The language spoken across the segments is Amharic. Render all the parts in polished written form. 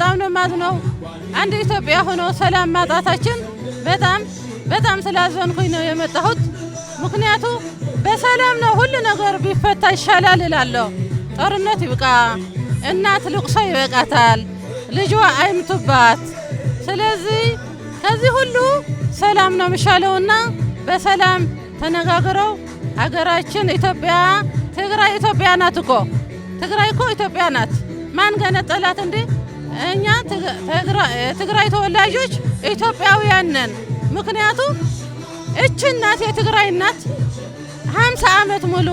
በጣም ነው ማዝነው አንድ ኢትዮጵያ ሆኖ ሰላም ማጣታችን በጣም ስላዘንኩኝ ነው የመጣሁት ምክንያቱ በሰላም ነው ሁሉ ነገር ቢፈታ ይሻላል እላለሁ ጦርነት ይብቃ እናት ልቅሶ ይበቃታል ልጇ አይምቱባት ስለዚህ ከዚህ ሁሉ ሰላም ነው የሚሻለውና በሰላም ተነጋግረው ሀገራችን ኢትዮጵያ ትግራይ ኢትዮጵያ ናት እኮ ትግራይ እኮ ኢትዮጵያ ናት ማን ገነጠላት እንዴ እኛ ትግራይ ተወላጆች ኢትዮጵያውያን ነን ምክንያቱም እቺ እናት የትግራይ እናት 50 ዓመት ሙሉ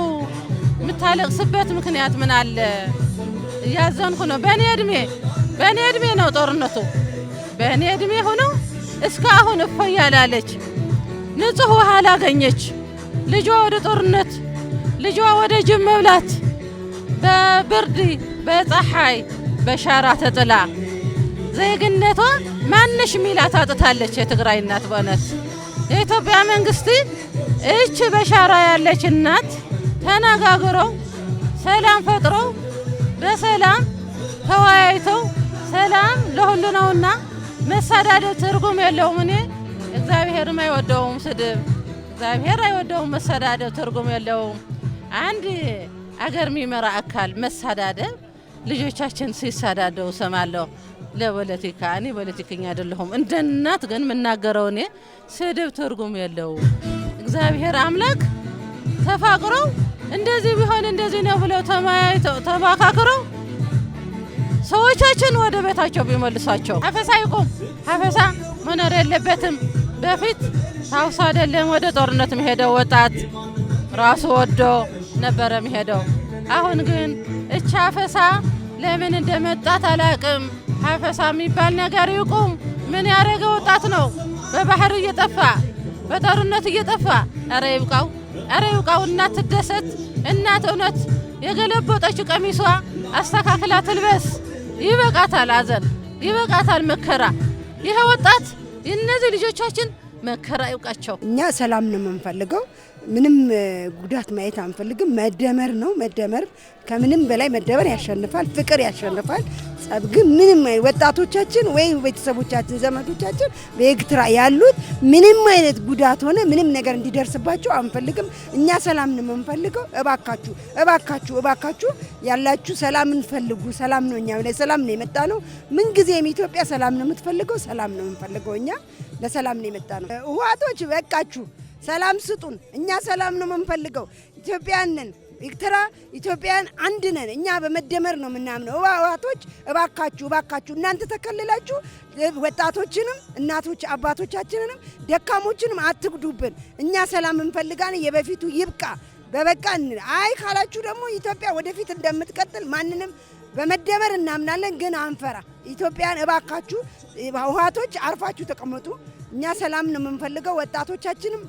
ምታለቅስበት ምክንያት ምን አለ ያዘንኩ ነው በኔ እድሜ ነው ጦርነቱ በኔ እድሜ ሆኖ እስካሁን እፈያላለች ንጹህ ውሃ አላገኘች ልጇ ወደ ጦርነት ልጇ ወደ ጅብ መብላት በብርድ በፀሐይ በሻራ ተጥላ ዜግነቷ ማንሽ ሚላት አጥታለች የትግራይ እናት በእውነት የኢትዮጵያ መንግስት እቺ በሻራ ያለች እናት ተነጋግረው ሰላም ፈጥረው በሰላም ተወያይተው ሰላም ለሁሉ ነውና መሳዳደብ ትርጉም የለውም እኔ እግዚአብሔርም አይወደውም ስድብ እግዚአብሔር አይወደውም መሳዳደብ ትርጉም የለውም አንድ አገር የሚመራ አካል መሳዳደብ ልጆቻችን ሲሳዳደው ሰማለሁ ለፖለቲካ እኔ ፖለቲከኛ አይደለሁም እንደ እናት ግን መናገረው እኔ ስድብ ትርጉም የለውም እግዚአብሔር አምላክ ተፋቅረው እንደዚህ ቢሆን እንደዚህ ነው ብለው ተማካክረው ሰዎቻችን ወደ ቤታቸው ቢመልሷቸው ሀፈሳ ይቆም ሀፈሳ መኖር የለበትም በፊት ታውሳ አይደለም ወደ ጦርነት መሄደው ወጣት ራሱ ወዶ ነበር መሄደው አሁን ግን እቻ ሀፈሳ ለምን እንደመጣት አላቅም ሀፈሳ የሚባል ነገር ይቆም ምን ያረገ ወጣት ነው በባህር እየጠፋ በጦርነት እየጠፋ አረ ይብቃው እናት ትደሰት እናት እውነት የገለበጠች ቀሚሷ አስተካክላ ትልበስ ይበቃታል አዘን ይበቃታል መከራ ይሄ ወጣት እነዚህ ልጆቻችን መከራ ይውቃቸው እኛ ሰላም ነው የምንፈልገው ምንም ጉዳት ማየት አንፈልግም መደመር ነው መደመር ከምንም በላይ መደመር ያሸንፋል ፍቅር ያሸንፋል ጸብ ግን ምንም ወጣቶቻችን ወይ ቤተሰቦቻችን ዘመዶቻችን በኤርትራ ያሉት ምንም አይነት ጉዳት ሆነ ምንም ነገር እንዲደርስባቸው አንፈልግም እኛ ሰላም ነው የምንፈልገው እባካችሁ ያላችሁ ሰላምን ፈልጉ ሰላም ነው እኛ ለሰላም ነው የመጣነው ምን ጊዜም ኢትዮጵያ ሰላም ነው የምትፈልገው ሰላም ነው የምንፈልገው እኛ ለሰላም ነው የመጣነው ህዋቶች በቃችሁ ሰላም ስጡን እኛ ሰላም ነው የምንፈልገው ኢትዮጵያንን ኤርትራ ኢትዮጵያን አንድ ነን እኛ በመደመር ነው ምናምነው ህዋቶች እባካችሁ እናንተ ተከለላችሁ ወጣቶችንም እናቶች አባቶቻችንንም ደካሞችንም አትግዱብን እኛ ሰላም እንፈልጋለን የበፊቱ ይብቃ በበቃን አይ ካላችሁ ደግሞ ኢትዮጵያ ወደፊት እንደምትቀጥል ማንንም በመደመር እናምናለን ግን አንፈራ ኢትዮጵያን እባካችሁ ህዋቶች አርፋችሁ ተቀመጡ እኛ ሰላም ነው የምንፈልገው ወጣቶቻችንም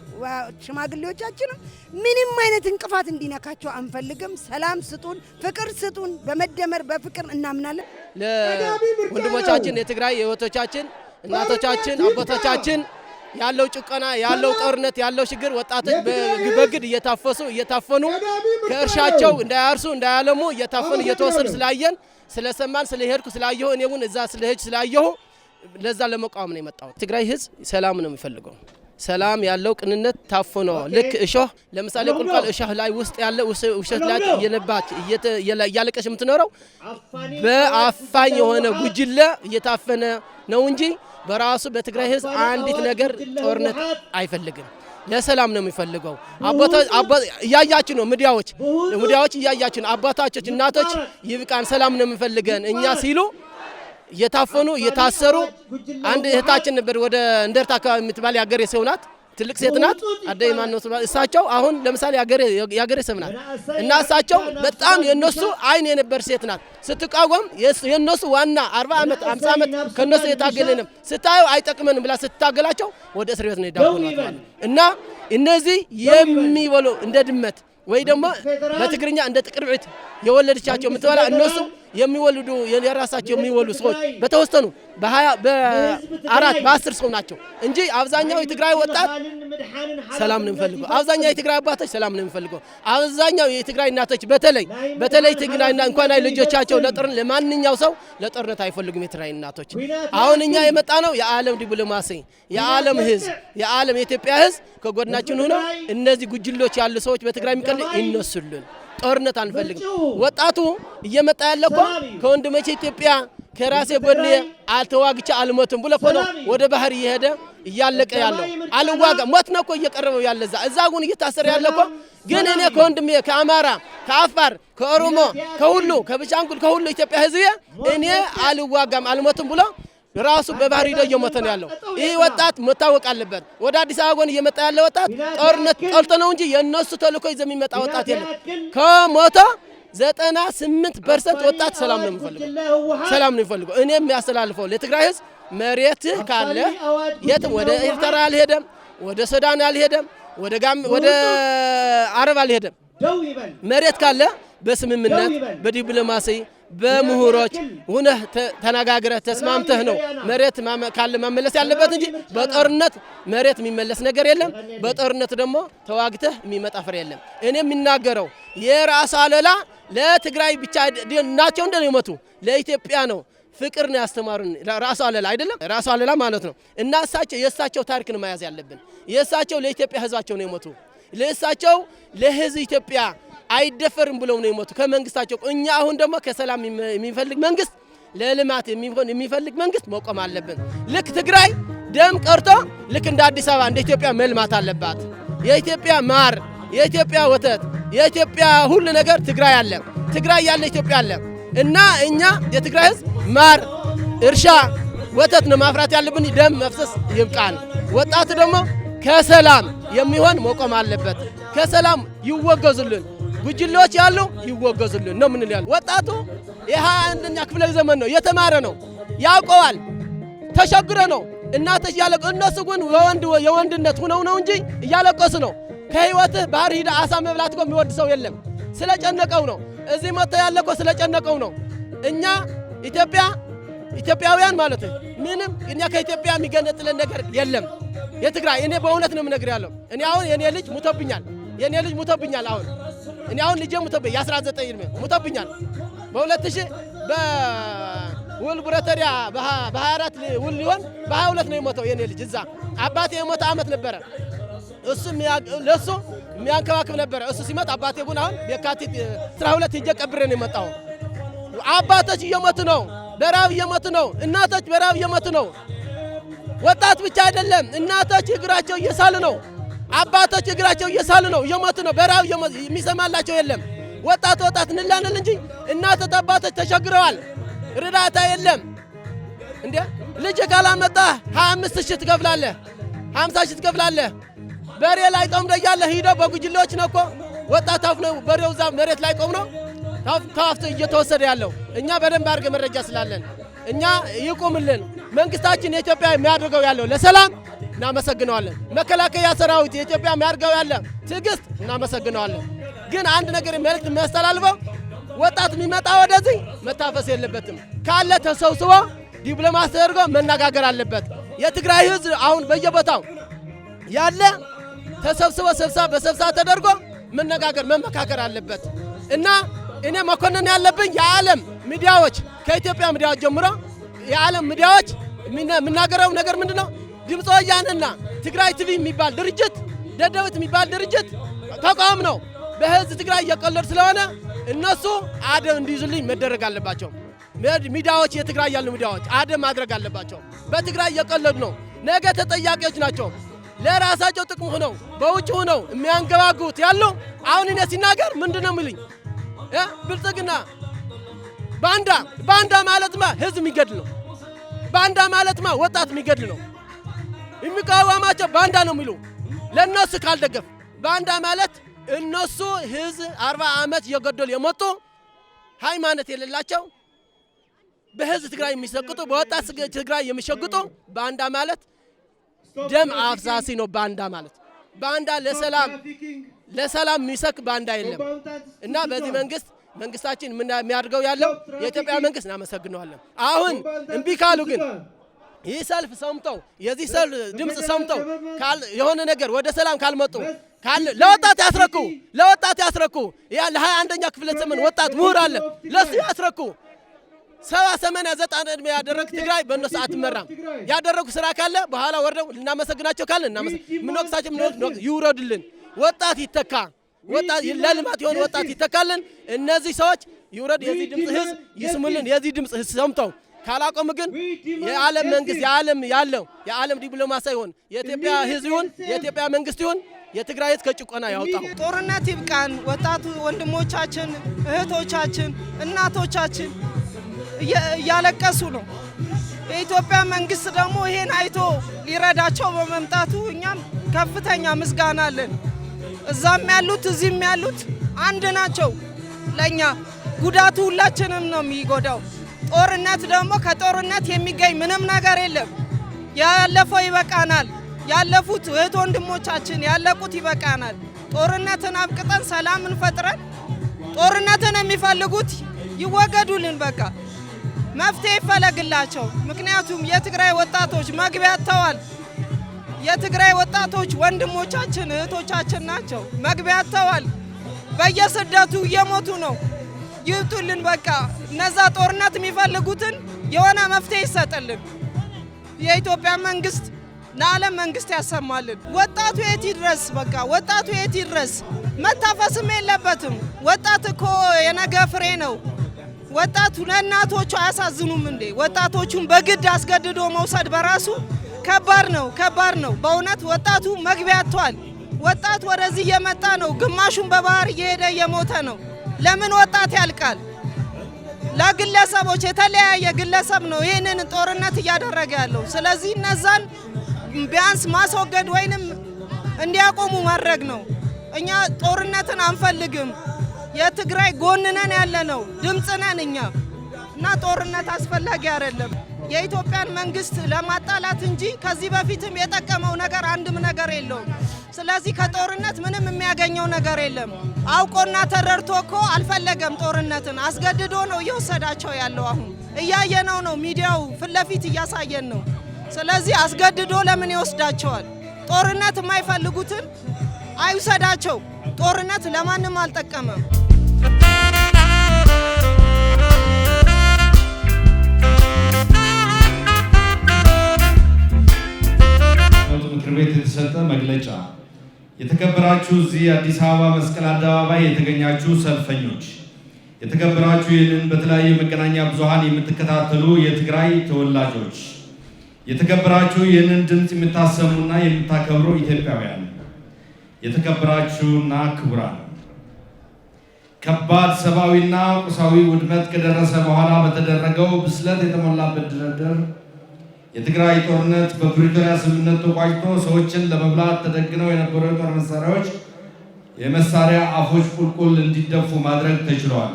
ሽማግሌዎቻችንም ምንም አይነት እንቅፋት እንዲነካቸው አንፈልግም ሰላም ስጡን ፍቅር ስጡን በመደመር በፍቅር እናምናለን ለወንድሞቻችን የትግራይ የወጣቶቻችን እናቶቻችን አባቶቻችን ያለው ጭቆና ያለው ጦርነት ያለው ችግር ወጣቶች በግድ እየታፈኑ ከእርሻቸው እንዳያርሱ እንዳያለሙ እየታፈኑ እየተወሰዱ ስላየን ስለሰማን ስለሄድኩ ስላየሁ እኔውን እዛ ስለሄድ ስላየሁ ለዛ ለመቃወም ነው የመጣው ትግራይ ህዝብ ሰላም ነው የሚፈልገው ሰላም ያለው ቅንነት ታፈኖ ልክ እሾህ ለምሳሌ ቁልቋል እሾህ ላይ ውስጥ ያለ ውሸት ላይ የለባች እያለቀሽ የምትኖረው በአፋኝ የሆነ ጉጅለ እየታፈነ ነው እንጂ በራሱ በትግራይ ህዝብ አንዲት ነገር ጦርነት አይፈልግም ለሰላም ነው የሚፈልገው ያያችሁ ነው ሚዲያዎች እያያችሁ ነው አባታቾች እናቶች ይብቃን ሰላም ነው የሚፈልገን እኛ ሲሉ የታፈኑ የታሰሩ አንድ እህታችን ነበር ወደ እንደርታ አካባቢ የምትባል ያገሬ ሰው ናት ትልቅ ሴት ናት አደይማን ነው እሳቸው አሁን ለምሳሌ ያገሬ ሰው ናት እና እሳቸው በጣም የነሱ አይን የነበር ሴት ናት ስትቃወም የነሱ ዋና 40 ዓመት 50 ዓመት ከነሱ የታገለንም ስታዩ አይጠቅመንም ብላ ስትታገላቸው ወደ እስር ቤት ነው የዳጉናት ማለት እና እነዚህ የሚወሉ እንደ ድመት ወይ ደግሞ በትግርኛ እንደ ጥቅርዕት የወለደቻቸው ምትበላ እነሱ የሚወልዱ የራሳቸው የሚወሉ ሰዎች በተወሰኑ በ20 በ4 በ10 ሰው ናቸው እንጂ አብዛኛው የትግራይ ወጣት ሰላም ነው የሚፈልገው። አብዛኛው የትግራይ አባቶች ሰላም ነው የሚፈልገው። አብዛኛው የትግራይ እናቶች በተለይ ትግራይና እንኳን ልጆቻቸው ለማንኛው ሰው ለጦርነት አይፈልጉም የትግራይ እናቶች። አሁን እኛ የመጣ ነው የዓለም ዲፕሎማሲ የዓለም ህዝብ የዓለም የኢትዮጵያ ህዝብ ከጎናችን ሆኖ እነዚህ ጉጅሎች ያሉ ሰዎች በትግራይ የሚቀል ይነሱልን። ጦርነት አንፈልግም። ወጣቱ እየመጣ ያለ እኮ ከወንድሞቼ ኢትዮጵያ ከራሴ ጎኔ አልተዋግቼ አልሞትም ብሎ እኮ ነው ወደ ባህር እየሄደ እያለቀ ያለው። አልዋጋ ሞት ነው እኮ እየቀረበው ያለ እዛ ጉን እየታሰረ ያለ እኮ። ግን እኔ ከወንድሜ ከአማራ ከአፋር ከኦሮሞ ከሁሉ ከቤንሻንጉል ከሁሉ ኢትዮጵያ ህዝብ እኔ አልዋጋም አልሞትም ብሎ ራሱ በባህር ሄዶ እየሞተ ነው ያለው። ይህ ወጣት መታወቅ አለበት። ወደ አዲስ አበባ ጎን እየመጣ ያለ ወጣት ጦርነት ጠልቶ ነው እንጂ የነሱ ተልእኮ ይዘው የሚመጣ ወጣት የለም። ከሞተ 98% ወጣት ሰላም ነው የሚፈልገው። እኔ የሚያስተላልፈው ለትግራይ ህዝብ መሬት ካለ የትም ወደ ኤርትራ አልሄደም፣ ወደ ሱዳን አልሄደም፣ ወደ አረብ አልሄደም። መሬት ካለ በስምምነት በዲፕሎማሲ በምሁሮች ሆነህ ተነጋግረህ ተስማምተህ ነው መሬት ካለ መመለስ ያለበት እንጂ በጦርነት መሬት የሚመለስ ነገር የለም። በጦርነት ደግሞ ተዋግተህ የሚመጣ ፍሬ የለም። እኔ የሚናገረው የራስ አለላ ለትግራይ ብቻ ናቸው እንደሚሞቱ ለኢትዮጵያ ነው ፍቅር ነው ያስተማሩን። ራስ አለላ አይደለም ራስ አለላ ማለት ነው። እና የእሳቸው ታሪክ ነው መያዝ ያለብን። የእሳቸው ለኢትዮጵያ ህዝባቸው ነው የሞቱ። ለእሳቸው ለህዝብ ኢትዮጵያ አይደፈርም ብለው ነው የሞቱ ከመንግስታቸው። እኛ አሁን ደግሞ ከሰላም የሚፈልግ መንግስት ለልማት የሚፈልግ መንግስት መቆም አለብን። ልክ ትግራይ ደም ቀርቶ ልክ እንደ አዲስ አበባ እንደ ኢትዮጵያ መልማት አለባት። የኢትዮጵያ ማር፣ የኢትዮጵያ ወተት፣ የኢትዮጵያ ሁሉ ነገር ትግራይ አለ። ትግራይ ያለ ኢትዮጵያ አለ። እና እኛ የትግራይ ህዝብ ማር፣ እርሻ፣ ወተት ነው ማፍራት ያለብን። ደም መፍሰስ ይብቃን። ወጣቱ ደግሞ ከሰላም የሚሆን መቆም አለበት። ከሰላም ይወገዙልን ጉጅሎች ያሉ ይወገዙልን ነው ምን ይላል። ወጣቱ የ21ኛ ክፍለ ዘመን ነው፣ የተማረ ነው፣ ያውቀዋል። ተሸግረ ነው እናቶች ያለቀሱ። እነሱ ግን የወንድነት ሆነው ነው እንጂ እያለቀሱ ነው። ከህይወትህ ባህር ሂደ አሳ መብላት እኮ የሚወድ ሰው የለም። ስለጨነቀው ነው እዚህ መጥቶ ያለቆ ስለጨነቀው ነው። እኛ ኢትዮጵያውያን ማለት ምንም እኛ ከኢትዮጵያ የሚገነጥለን ነገር የለም። የትግራይ እኔ በእውነት ነው የምነግር ያለው። እኔ አሁን የኔ ልጅ ሙቶብኛል። አሁን እኔ አሁን ልጄ ሙቶብኝ የ19 ዕድሜ ሙቶብኛል። በ2000 በውል ብረተሪያ በ24 ውል ሊሆን በ22 ነው የሞተው የኔ ልጅ። እዛ አባቴ የሞተ አመት ነበረ። እሱ ለሱ የሚያንከባክብ ነበረ። እሱ ሲመጣ አባቴ ግን አሁን የካቲት 12 ሂጄ ቀብሬ ነው የመጣው። አባቶች እየሞቱ ነው፣ በራብ እየሞቱ ነው። እናቶች በራብ እየሞቱ ነው። ወጣት ብቻ አይደለም፣ እናቶች እግራቸው እየሳሉ ነው። አባቶች እግራቸው እየሳሉ ነው፣ እየሞቱ ነው። በራብ የሚሰማላቸው የለም። ወጣት እንላለን እንጂ እናቶች አባቶች ተቸግረዋል። እርዳታ የለም። እንዴ ልጅ ካላመጣ 25 ሺህ ትከፍላለህ፣ 50 ሺህ ትከፍላለህ። በሬ ላይ ቆም ደያለ ሂዶ በጉጅሎች ነው እኮ ወጣት አፍ ነው በሬው እዛ መሬት ላይ ቆም ነው ታፍቶ እየተወሰደ ያለው። እኛ በደንብ አድርገን መረጃ ስላለን እኛ ይቁምልን። መንግስታችን የኢትዮጵያ የሚያደርገው ያለው ለሰላም እናመሰግነዋለን። መከላከያ ሰራዊት የኢትዮጵያ የሚያደርገው ያለ ትዕግስት እናመሰግነዋለን። ግን አንድ ነገር መልእክት የሚያስተላልፈው ወጣት የሚመጣ ወደዚህ መታፈስ የለበትም። ካለ ተሰብስቦ ዲፕሎማሲ ተደርጎ መነጋገር አለበት። የትግራይ ህዝብ አሁን በየቦታው ያለ ተሰብስቦ በስብሰባ ተደርጎ መነጋገር መመካከር አለበት። እና እኔ መኮንን ያለብኝ የዓለም ሚዲያዎች ከኢትዮጵያ ሚዲያዎች ጀምሮ የዓለም ሚዲያዎች የምናገረው ነገር ምንድነው? ድምፅ ወያነና ትግራይ ቲቪ የሚባል ድርጅት ደደቢት የሚባል ድርጅት ተቋም ነው። በህዝብ ትግራይ እየቀለዱ ስለሆነ እነሱ አደም እንዲይዙልኝ መደረግ አለባቸው። ሚዲያዎች የትግራይ ያሉ ሚዲያዎች አደም ማድረግ አለባቸው። በትግራይ እየቀለዱ ነው። ነገ ተጠያቂዎች ናቸው። ለራሳቸው ጥቅም ሆነው በውጭ ሆነው የሚያንገባጉት ያሉ አሁን እኔ ሲናገር ምንድነው የሚሉኝ? ብልጽግና ባንዳ ማለትማ ህዝብ የሚገድል ነው። ባንዳ ማለትማ ወጣት የሚገድል ነው። የሚቃወማቸው ባንዳ ነው የሚሉ ለነሱ ካልደገፍ ባንዳ ማለት እነሱ ህዝብ 40 ዓመት እየገደሉ የመጡ ሃይማኖት የሌላቸው በህዝብ ትግራይ የሚሰቅጡ በወጣት ትግራይ የሚሸግጡ ባንዳ ማለት ደም አፍሳሲ ነው። ባንዳ ለሰላም የሚሰክ ባንዳ የለም። እና በዚህ መንግስት መንግስታችን የሚያድርገው ያለው የኢትዮጵያ መንግስት እናመሰግነዋለን። አሁን እምቢ ካሉ ግን ይህ ሰልፍ ሰምተው የዚህ ሰልፍ ድምጽ ሰምተው የሆነ ነገር ወደ ሰላም ካልመጡ ለወጣት ያስረኩ ያ ለ21ኛ ክፍለ ዘመን ወጣት ምሁር አለ ለሱ ያስረኩ 70-89 ዕድሜ ያደረግ ትግራይ በእነሱ አትመራም። ያደረጉ ስራ ካለ በኋላ ወርደው ልናመሰግናቸው ካለ ምንወቅሳቸው ይውረዱልን። ወጣት ይተካ፣ ወጣት ለልማት የሆነ ወጣት ይተካልን። እነዚህ ሰዎች ይውረድ፣ የዚህ ድምጽ ህዝብ ይስሙልን። የዚህ ድምጽ ህዝብ ሰምተው ካላቆም ግን የዓለም መንግስት የዓለም ዲፕሎማሲ ይሁን የኢትዮጵያ ህዝብ ይሁን የኢትዮጵያ መንግስት ይሁን የትግራይ ህዝብ ከጭቆና ያውጣው። ጦርነት ይብቃን። ወጣቱ ወንድሞቻችን፣ እህቶቻችን፣ እናቶቻችን እያለቀሱ ነው። የኢትዮጵያ መንግስት ደግሞ ይሄን አይቶ ሊረዳቸው በመምጣቱ እኛም ከፍተኛ ምስጋና አለን። እዛም ያሉት እዚህም ያሉት አንድ ናቸው። ለኛ ጉዳቱ ሁላችንም ነው የሚጎዳው። ጦርነት ደግሞ ከጦርነት የሚገኝ ምንም ነገር የለም። ያለፈው ይበቃናል። ያለፉት እህት ወንድሞቻችን ያለቁት ይበቃናል። ጦርነትን አብቅተን ሰላምን ፈጥረን ጦርነትን የሚፈልጉት ይወገዱልን። በቃ መፍትሄ ይፈለግላቸው። ምክንያቱም የትግራይ ወጣቶች መግቢያ አጥተዋል። የትግራይ ወጣቶች ወንድሞቻችን እህቶቻችን ናቸው። መግቢያ አጥተዋል። በየስደቱ እየሞቱ ነው። ይውጡልን። በቃ እነዛ ጦርነት የሚፈልጉትን የሆነ መፍትሄ ይሰጥልን። የኢትዮጵያ መንግስት ለዓለም መንግስት ያሰማልን። ወጣቱ የት ይድረስ? በቃ ወጣቱ የት ይድረስ? መታፈስም የለበትም። ወጣት እኮ የነገ ፍሬ ነው። ወጣቱ ለእናቶቹ አያሳዝኑም እንዴ? ወጣቶቹን በግድ አስገድዶ መውሰድ በራሱ ከባድ ነው። በእውነት ወጣቱ መግቢያ አጥቷል። ወጣት ወደዚህ እየመጣ ነው። ግማሹን በባህር እየሄደ እየሞተ ነው። ለምን ወጣት ያልቃል? ለግለሰቦች የተለያየ ግለሰብ ነው ይህንን ጦርነት እያደረገ ያለው። ስለዚህ እነዛን ቢያንስ ማስወገድ ወይንም እንዲያቆሙ ማድረግ ነው። እኛ ጦርነትን አንፈልግም። የትግራይ ጎን ነን ያለነው፣ ድምጽ ነን እኛ እና ጦርነት አስፈላጊ አይደለም። የኢትዮጵያን መንግስት ለማጣላት እንጂ ከዚህ በፊትም የጠቀመው ነገር አንድም ነገር የለውም። ስለዚህ ከጦርነት ምንም የሚያገኘው ነገር የለም። አውቆና ተረድቶ እኮ አልፈለገም ጦርነትን፣ አስገድዶ ነው እየወሰዳቸው ያለው። አሁን እያየነው ነው፣ ሚዲያው ፊት ለፊት እያሳየን ነው። ስለዚህ አስገድዶ ለምን ይወስዳቸዋል? ጦርነት የማይፈልጉትን አይውሰዳቸው። ጦርነት ለማንም አልጠቀመም። ምክር ቤት የተሰጠ መግለጫ። የተከበራችሁ እዚህ አዲስ አበባ መስቀል አደባባይ የተገኛችሁ ሰልፈኞች፣ የተከበራችሁ ይህንን በተለያዩ መገናኛ ብዙሃን የምትከታተሉ የትግራይ ተወላጆች፣ የተከበራችሁ ይህንን ድምፅ የምታሰሙና የምታከብሩ ኢትዮጵያውያን፣ የተከበራችሁና ክቡራን፣ ከባድ ሰብአዊና ቁሳዊ ውድመት ከደረሰ በኋላ በተደረገው ብስለት የተሞላበት ድርድር የትግራይ ጦርነት በፕሪቶሪያ ስምምነት ተቋጭቶ ሰዎችን ለመብላት ተደግነው የነበሩ የጦር መሳሪያዎች የመሳሪያ አፎች ቁልቁል እንዲደፉ ማድረግ ተችሏል።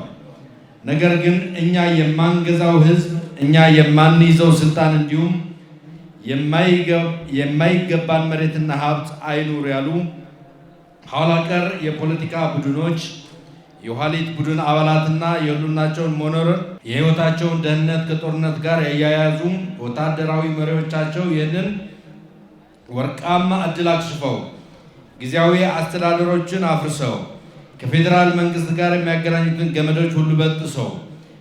ነገር ግን እኛ የማንገዛው ህዝብ፣ እኛ የማንይዘው ስልጣን እንዲሁም የማይገባን መሬትና ሀብት አይኑር ያሉ ኋላ ቀር የፖለቲካ ቡድኖች የኋሊት ቡድን አባላትና የሁሉናቸውን መኖር የህይወታቸውን ደህንነት ከጦርነት ጋር ያያያዙ ወታደራዊ መሪዎቻቸው ይህንን ወርቃማ እድል አክሽፈው ጊዜያዊ አስተዳደሮችን አፍርሰው ከፌዴራል መንግስት ጋር የሚያገናኙትን ገመዶች ሁሉ በጥሰው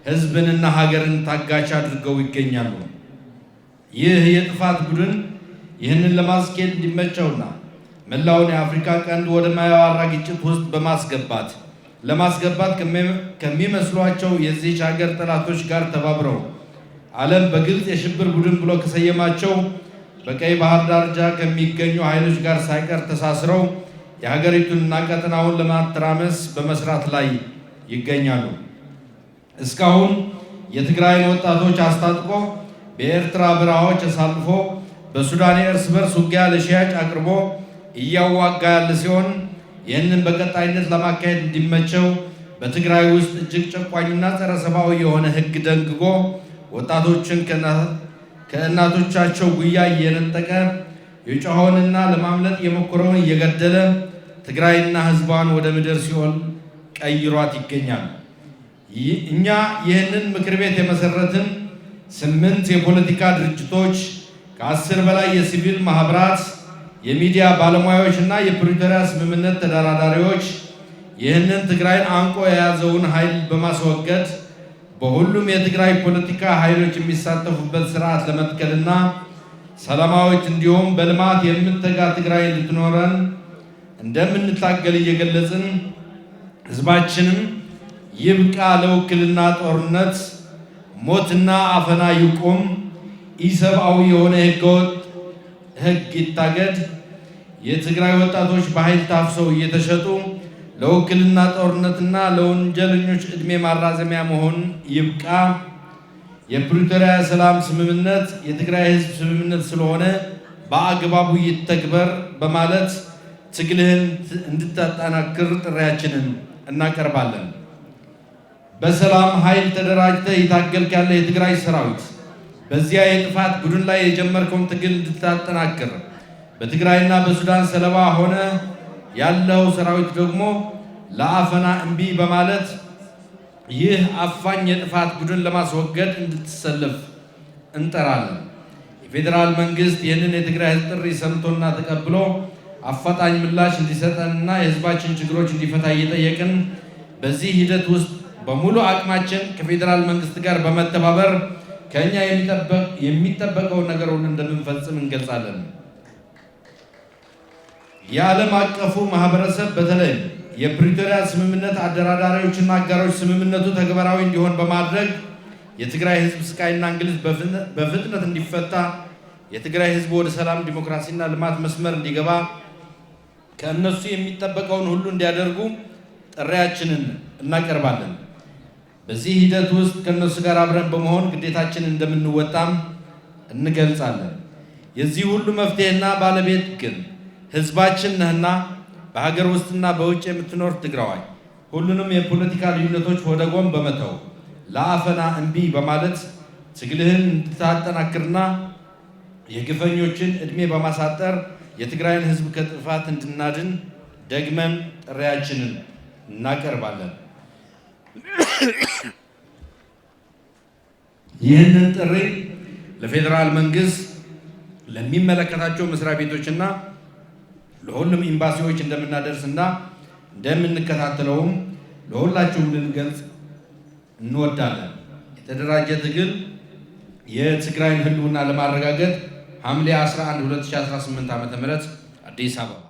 ህዝብንና ሀገርን ታጋች አድርገው ይገኛሉ። ይህ የጥፋት ቡድን ይህንን ለማስኬድ እንዲመቸውና መላውን የአፍሪካ ቀንድ ወደማያባራ ግጭት ውስጥ ለማስገባት ከሚመስሏቸው የዚህች ሀገር ጠላቶች ጋር ተባብረው ዓለም በግልጽ የሽብር ቡድን ብሎ ከሰየማቸው በቀይ ባህር ዳርቻ ከሚገኙ ኃይሎች ጋር ሳይቀር ተሳስረው የሀገሪቱንና ቀጠናውን ለማተራመስ በመስራት ላይ ይገኛሉ። እስካሁን የትግራይን ወጣቶች አስታጥቆ በኤርትራ በረሃዎች አሳልፎ በሱዳን የእርስ በርስ ውጊያ ለሽያጭ አቅርቦ እያዋጋ ያለ ሲሆን ይህንን በቀጣይነት ለማካሄድ እንዲመቸው በትግራይ ውስጥ እጅግ ጨቋኝና ጸረ ሰብአዊ የሆነ ሕግ ደንግጎ ወጣቶችን ከእናቶቻቸው ጉያ እየነጠቀ የጮኸውንና ለማምለጥ የሞከረውን እየገደለ ትግራይና ሕዝቧን ወደ ምድር ሲኦል ቀይሯት ይገኛል። እኛ ይህንን ምክር ቤት የመሰረትን 8 የፖለቲካ ድርጅቶች ከ10 በላይ የሲቪል ማህበራት፣ የሚዲያ ባለሙያዎች እና የፕሪቶሪያ ስምምነት ተደራዳሪዎች ይህንን ትግራይን አንቆ የያዘውን ኃይል በማስወገድ በሁሉም የትግራይ ፖለቲካ ኃይሎች የሚሳተፉበት ስርዓት ለመትከልና ሰላማዊት እንዲሁም በልማት የምትተጋ ትግራይ እንድትኖረን እንደምንታገል እየገለጽን ህዝባችንም ይብቃ ለውክልና ጦርነት፣ ሞትና አፈና ይቁም፣ ኢሰብአዊ የሆነ ህገወጥ ህግ ይታገድ፣ የትግራይ ወጣቶች በኃይል ታፍሰው እየተሸጡ ለውክልና ጦርነትና ለወንጀለኞች ዕድሜ ማራዘሚያ መሆን ይብቃ፣ የፕሪቶሪያ ሰላም ስምምነት የትግራይ ህዝብ ስምምነት ስለሆነ በአግባቡ ይተግበር በማለት ትግልህን እንድታጠናክር ጥሪያችንን እናቀርባለን። በሰላም ኃይል ተደራጅተህ የታገልክ ያለ የትግራይ ሰራዊት በዚያ የጥፋት ቡድን ላይ የጀመርከውን ትግል እንድታጠናክር፣ በትግራይና በሱዳን ሰለባ ሆነ ያለው ሰራዊት ደግሞ ለአፈና እምቢ በማለት ይህ አፋኝ የጥፋት ቡድን ለማስወገድ እንድትሰለፍ እንጠራለን። የፌዴራል መንግስት ይህንን የትግራይ ህዝብ ጥሪ ሰምቶና ተቀብሎ አፋጣኝ ምላሽ እንዲሰጠንና የህዝባችን ችግሮች እንዲፈታ እየጠየቅን በዚህ ሂደት ውስጥ በሙሉ አቅማችን ከፌዴራል መንግስት ጋር በመተባበር ከኛ የሚጠበቀውን ነገር ሁሉ እንደምንፈጽም እንገልጻለን። የዓለም አቀፉ ማህበረሰብ በተለይ የፕሪቶሪያ ስምምነት አደራዳሪዎችና አጋሮች ስምምነቱ ተግባራዊ እንዲሆን በማድረግ የትግራይ ህዝብ ስቃይና እንግልት በፍጥነት እንዲፈታ፣ የትግራይ ህዝብ ወደ ሰላም ዲሞክራሲና ልማት መስመር እንዲገባ ከእነሱ የሚጠበቀውን ሁሉ እንዲያደርጉ ጥሪያችንን እናቀርባለን። በዚህ ሂደት ውስጥ ከእነሱ ጋር አብረን በመሆን ግዴታችንን እንደምንወጣም እንገልጻለን። የዚህ ሁሉ መፍትሄና ባለቤት ግን ህዝባችን ነህና በሀገር ውስጥና በውጭ የምትኖር ትግራዋይ ሁሉንም የፖለቲካ ልዩነቶች ወደ ጎን በመተው ለአፈና እምቢ በማለት ትግልህን እንድታጠናክርና የግፈኞችን ዕድሜ በማሳጠር የትግራይን ህዝብ ከጥፋት እንድናድን ደግመን ጥሪያችንን እናቀርባለን። ይህንን ጥሪ ለፌዴራል መንግስት፣ ለሚመለከታቸው መስሪያ ቤቶችና ለሁሉም ኤምባሲዎች እንደምናደርስና እንደምንከታተለውም ለሁላችሁም ልንገልጽ እንወዳለን። የተደራጀ ትግል የትግራይን ህልውና ለማረጋገጥ ሐምሌ 11 2018 ዓ.ም አዲስ አበባ